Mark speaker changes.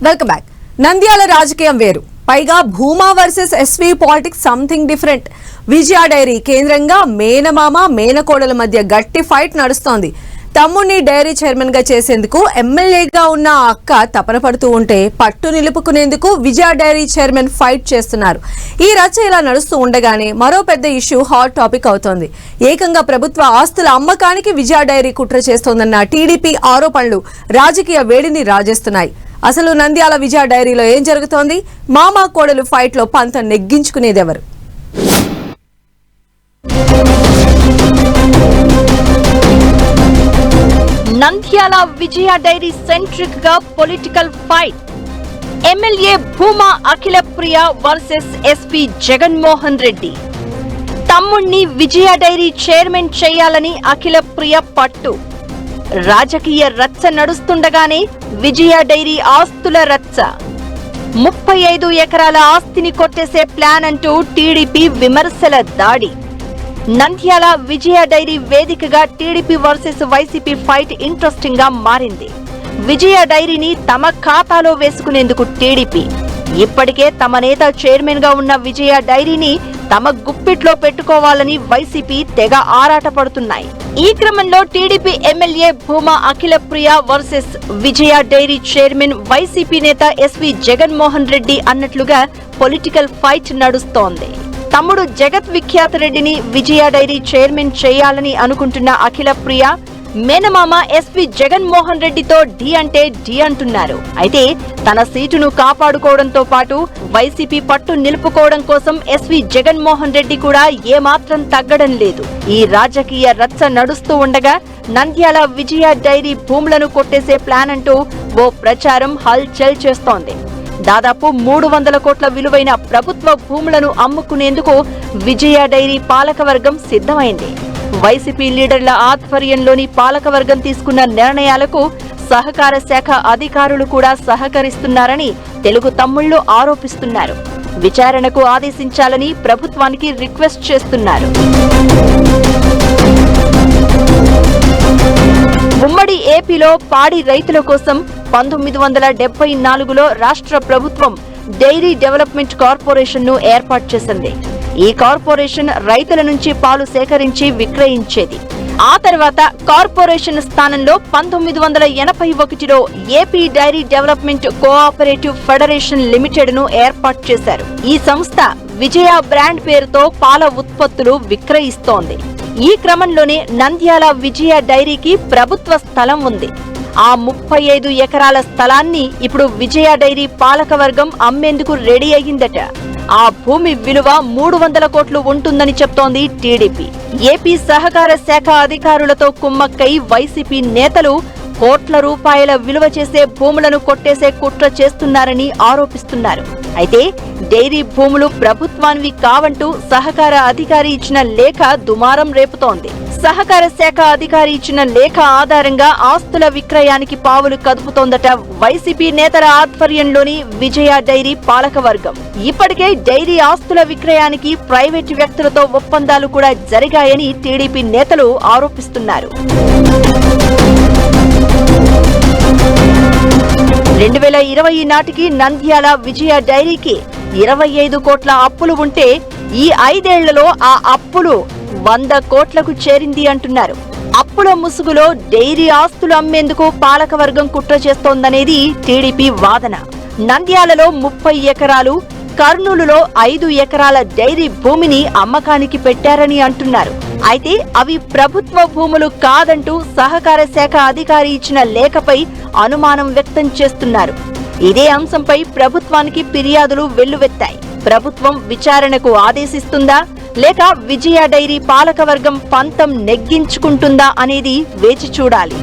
Speaker 1: Welcome back. Nandyal రాజకీయం వేరు, పైగా Bhuma versus SV politics something different. Vijaya dairy కేంద్రంగా మేనమామ మేనకోడల మధ్య గట్టి ఫైట్ నడుస్తోంది. తమ్ముడిని డైరీ చైర్మన్ గా చేసేందుకు ఎమ్మెల్యేగా ఉన్న అక్క తపన పడుతూ ఉంటే పట్టు నిలుపుకునేందుకు విజయ డైరీ చైర్మన్ ఫైట్ చేస్తున్నారు. ఈ రచ్చ ఇలా నడుస్తూ ఉండగానే మరో పెద్ద ఇష్యూ హాట్ టాపిక్ అవుతోంది. ఏకంగా ప్రభుత్వ ఆస్తుల అమ్మకానికి విజయ డైరీ కుట్ర చేస్తోందన్న టీడీపీ ఆరోపణలు రాజకీయ వేడిని రాజేస్తున్నాయి. అసలు నంద్యాల విజయ డైరీలో ఏం జరుగుతోంది? మామా కోడలు ఫైట్ లో పంతం నెగ్గించుకునేదెవరు?
Speaker 2: నంద్యాల విజయ డైరీ సెంట్రిక్ గా political fight. MLA Bhuma Akhila Priya versus SP Jaganmohan Reddy. తమ్ముణ్ణి విజయ డైరీ చైర్మన్ చేయాలని అఖిల ప్రియ పట్టు. రాజకీయ రచ్చ నడుస్తుండగానే విజయ డైరీ ఆస్తుల రచ్చ. 35 ఎకరాల ఆస్తిని కొట్టేసే ప్లాన్ అంటూ టీడీపీ విమర్శల దాడి. నంద్యాల విజయ డైరీ వేదికగా TDP versus YCP fight interesting గా మారింది. విజయ డైరీని తమ ఖాతాలో వేసుకునేందుకు టీడీపీ, ఇప్పటికే తమ నేత చైర్మన్ గా ఉన్న విజయ డైరీని తమ గుప్పిట్లో పెట్టుకోవాలని వైసీపీ తెగ ఆరాటపడుతున్నాయి. ఈ క్రమంలో TDP MLA Bhuma Akhila Priya versus విజయ డైరీ చైర్మన్ వైసీపీ నేత ఎస్వీ జగన్మోహన్ రెడ్డి అన్నట్లుగా పొలిటికల్ ఫైట్ నడుస్తోంది. తమ్ముడు జగత్ విఖ్యాత రెడ్డిని విజయ డైరీ చైర్మన్ చేయాలని అనుకుంటున్న అఖిల ప్రియ మేనమామ ఎస్పీ జగన్మోహన్ రెడ్డితో ఢీ అంటే ఢీ అంటున్నారు. అయితే తన సీటును కాపాడుకోవడంతో పాటు వైసీపీ పట్టు నిలుపుకోవడం కోసం ఎస్పీ జగన్మోహన్ రెడ్డి కూడా ఏమాత్రం తగ్గడం లేదు. ఈ రాజకీయ రచ్చ నడుస్తూ ఉండగా నంద్యాల విజయ డైరీ భూములను కొట్టేసే ప్లాన్ అంటూ ఓ ప్రచారం హల్చల్ చేస్తోంది. దాదాపు 300 కోట్ల విలువైన ప్రభుత్వ భూములను అమ్ముకునేందుకు విజయ డైరీ పాలకవర్గం సిద్ధమైంది. వైసీపీ లీడర్ల ఆధ్వర్యంలోని పాలకవర్గం తీసుకున్న నిర్ణయాలకు సహకార శాఖ అధికారులు కూడా సహకరిస్తున్నారని తెలుగు తమ్ముళ్లు ఆరోపిస్తున్నారు. విచారణకు ఆదేశించాలని ప్రభుత్వానికి రిక్వెస్ట్ చేస్తున్నారు. ఉమ్మడి ఏపీలో పాడి రైతుల కోసం 1974లో రాష్ట్ర ప్రభుత్వం డైరీ డెవలప్మెంట్ కార్పొరేషన్ ను ఏర్పాటు చేసింది. ఈ కార్పొరేషన్ రైతుల నుంచి పాలు సేకరించి విక్రయించేది. ఆ తర్వాత కార్పొరేషన్ స్థానంలో 1981లో AP dairy development cooperative federation limited ను ఏర్పాటు చేశారు. ఈ సంస్థ విజయ బ్రాండ్ పేరుతో పాల ఉత్పత్తులు విక్రయిస్తోంది. ఈ క్రమంలోనే నంద్యాల విజయ డైరీకి ప్రభుత్వ స్థలం ఉంది. ఆ 35 ఎకరాల స్థలాన్ని ఇప్పుడు విజయ డైరీ పాలకవర్గం అమ్మేందుకు రెడీ అయ్యిందట. ఆ భూమి విలువ 300 కోట్లు ఉంటుందని చెప్తోంది టీడీపీ. ఏపీ సహకార శాఖ అధికారులతో కుమ్మక్కై వైసీపీ నేతలు కోట్ల రూపాయల విలువ చేసే భూములను కొట్టేసే కుట్ర చేస్తున్నారని ఆరోపిస్తున్నారు. అయితే డైరీ భూములు ప్రభుత్వానివి కావంటూ సహకార అధికారి ఇచ్చిన లేఖ దుమారం రేపుతోంది. సహకార శాఖ అధికారి ఇచ్చిన లేఖ ఆధారంగా ఆస్తుల విక్రయానికి పావులు కదుపుతోందట వైసీపీ నేతల ఆధ్వర్యంలోని విజయ డైరీ పాలకవర్గం. ఇప్పటికే డైరీ ఆస్తుల విక్రయానికి ప్రైవేటు వ్యక్తులతో ఒప్పందాలు కూడా జరిగాయని టీడీపీ నేతలు ఆరోపిస్తున్నారు. 2020 నాటికి నంద్యాల విజయ డైరీకి 25 కోట్ల అప్పులు ఉంటే ఈ 5 ఏళ్లలో ఆ అప్పులు 100 కోట్లకు చేరింది అంటున్నారు. అప్పుల ముసుగులో డైరీ ఆస్తులు అమ్మేందుకు పాలకవర్గం కుట్ర చేస్తోందనేది టీడీపీ వాదన. నంద్యాలలో 30 ఎకరాలు, కర్నూలులో 5 ఎకరాల డైరీ భూమిని అమ్మకానికి పెట్టారని అంటున్నారు. అయితే అవి ప్రభుత్వ భూములు కాదంటూ సహకార శాఖ అధికారి ఇచ్చిన లేఖపై అనుమానం వ్యక్తం చేస్తున్నారు. ఇదే అంశంపై ప్రభుత్వానికి ఫిర్యాదులు వెల్లువెత్తాయి. ప్రభుత్వం విచారణకు ఆదేశిస్తుందా లేక విజయ డైరీ పాలకవర్గం పంతం నెగ్గించుకుంటుందా అనేది వేచి చూడాలి.